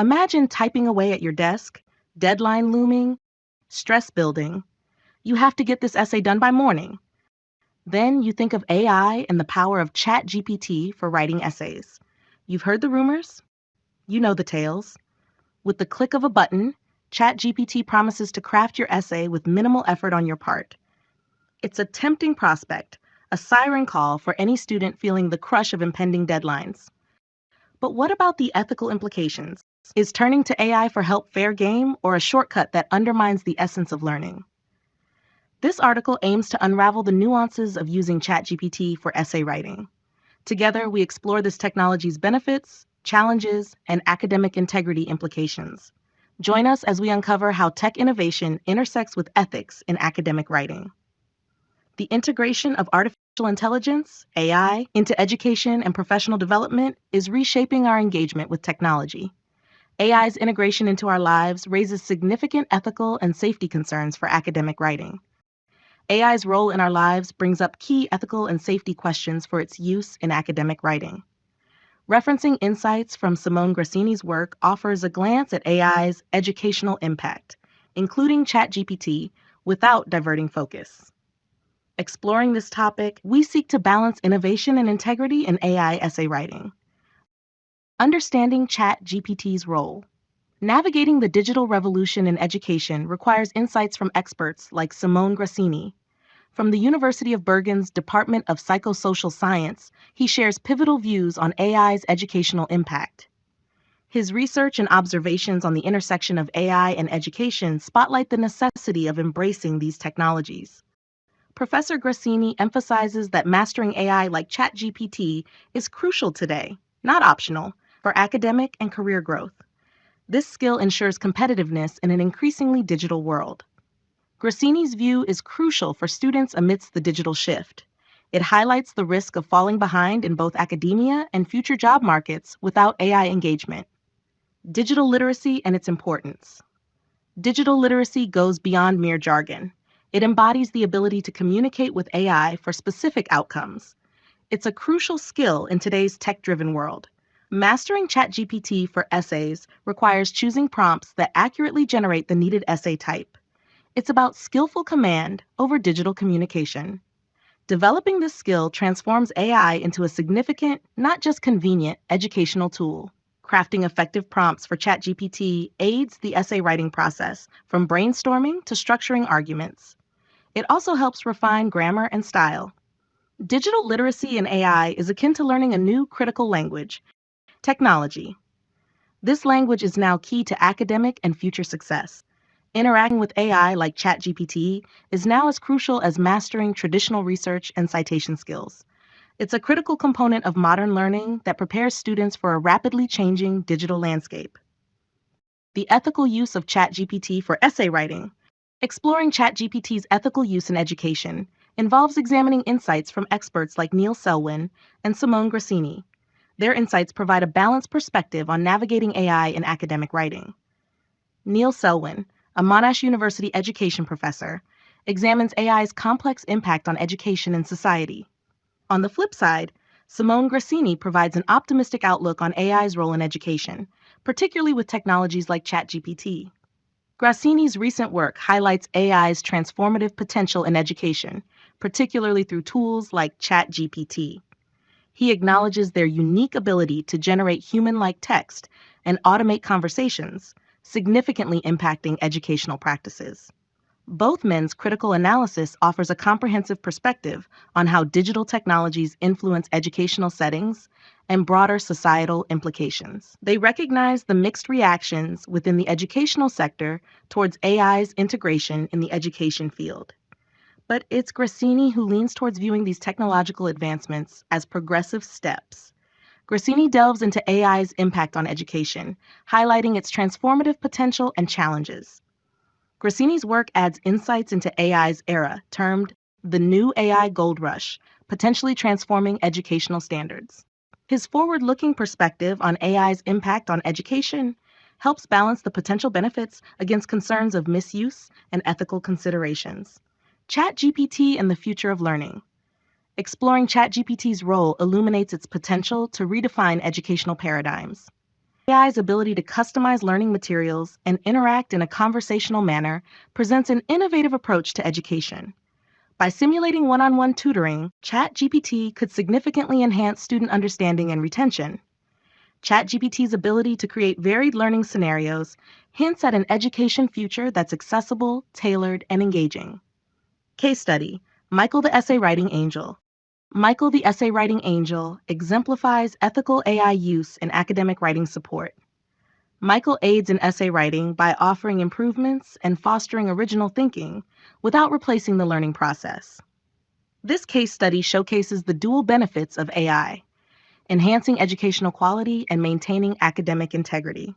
Imagine typing away at your desk, deadline looming, stress building. You have to get this essay done by morning. Then you think of AI and the power of Chat GPT for writing essays. You've heard the rumors? You know the tales. With the click of a button, Chat GPT promises to craft your essay with minimal effort on your part. It's a tempting prospect, a siren call for any student feeling the crush of impending deadlines. But what about the ethical implications? Is turning to AI for help fair game or a shortcut that undermines the essence of learning? This article aims to unravel the nuances of using ChatGPT for essay writing. Together, we explore this technology's benefits, challenges, and academic integrity implications. Join us as we uncover how tech innovation intersects with ethics in academic writing. The integration of artificial intelligence, AI, into education and professional development is reshaping our engagement with technology. AI's integration into our lives raises significant ethical and safety concerns for academic writing. AI's role in our lives brings up key ethical and safety questions for its use in academic writing. Referencing insights from Simone Grassini's work offers a glance at AI's educational impact, including ChatGPT, without diverting focus. Exploring this topic, we seek to balance innovation and integrity in AI essay writing. Understanding ChatGPT's role. Navigating the digital revolution in education requires insights from experts like Simone Grassini. From the University of Bergen's Department of Psychosocial Science, he shares pivotal views on AI's educational impact. His research and observations on the intersection of AI and education spotlight the necessity of embracing these technologies. Professor Grassini emphasizes that mastering AI like ChatGPT is crucial today, not optional, for academic and career growth. This skill ensures competitiveness in an increasingly digital world. Grassini's view is crucial for students amidst the digital shift. It highlights the risk of falling behind in both academia and future job markets without AI engagement. Digital literacy and its importance. Digital literacy goes beyond mere jargon. It embodies the ability to communicate with AI for specific outcomes. It's a crucial skill in today's tech-driven world. Mastering ChatGPT for essays requires choosing prompts that accurately generate the needed essay type. It's about skillful command over digital communication. Developing this skill transforms AI into a significant, not just convenient, educational tool. Crafting effective prompts for ChatGPT aids the essay writing process, from brainstorming to structuring arguments. It also helps refine grammar and style. Digital literacy in AI is akin to learning a new critical language, technology. This language is now key to academic and future success. Interacting with AI like ChatGPT is now as crucial as mastering traditional research and citation skills. It's a critical component of modern learning that prepares students for a rapidly changing digital landscape. The ethical use of ChatGPT for essay writing. Exploring ChatGPT's ethical use in education involves examining insights from experts like Neil Selwyn and Simone Grassini. Their insights provide a balanced perspective on navigating AI in academic writing. Neil Selwyn, a Monash University education professor, examines AI's complex impact on education and society. On the flip side, Simone Grassini provides an optimistic outlook on AI's role in education, particularly with technologies like ChatGPT. Grassini's recent work highlights AI's transformative potential in education, particularly through tools like ChatGPT. He acknowledges their unique ability to generate human-like text and automate conversations, significantly impacting educational practices. Both men's critical analysis offers a comprehensive perspective on how digital technologies influence educational settings and broader societal implications. They recognize the mixed reactions within the educational sector towards AI's integration in the education field. But it's Grassini who leans towards viewing these technological advancements as progressive steps. Grassini delves into AI's impact on education, highlighting its transformative potential and challenges. Grassini's work adds insights into AI's era, termed the new AI gold rush, potentially transforming educational standards. His forward-looking perspective on AI's impact on education helps balance the potential benefits against concerns of misuse and ethical considerations. ChatGPT and the future of learning. Exploring ChatGPT's role illuminates its potential to redefine educational paradigms. AI's ability to customize learning materials and interact in a conversational manner presents an innovative approach to education. By simulating one-on-one tutoring, ChatGPT could significantly enhance student understanding and retention. ChatGPT's ability to create varied learning scenarios hints at an education future that's accessible, tailored, and engaging. Case study: Michael the Essay Writing Angel. Michael the Essay Writing Angel exemplifies ethical AI use in academic writing support. Michael aids in essay writing by offering improvements and fostering original thinking without replacing the learning process. This case study showcases the dual benefits of AI, enhancing educational quality and maintaining academic integrity.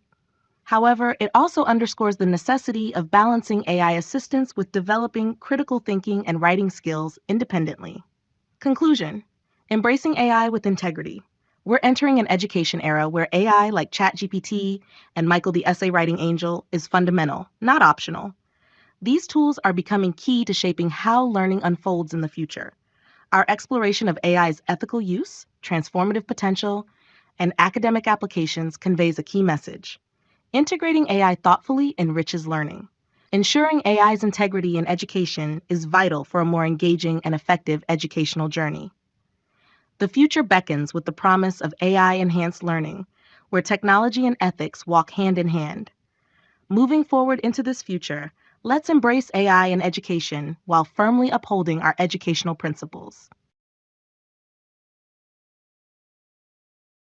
However, it also underscores the necessity of balancing AI assistance with developing critical thinking and writing skills independently. Conclusion: embracing AI with integrity. We're entering an education era where AI like ChatGPT and Michael the Essay Writing Angel is fundamental, not optional. These tools are becoming key to shaping how learning unfolds in the future. Our exploration of AI's ethical use, transformative potential, and academic applications conveys a key message. Integrating AI thoughtfully enriches learning. Ensuring AI's integrity in education is vital for a more engaging and effective educational journey. The future beckons with the promise of AI-enhanced learning, where technology and ethics walk hand in hand. Moving forward into this future, let's embrace AI in education while firmly upholding our educational principles.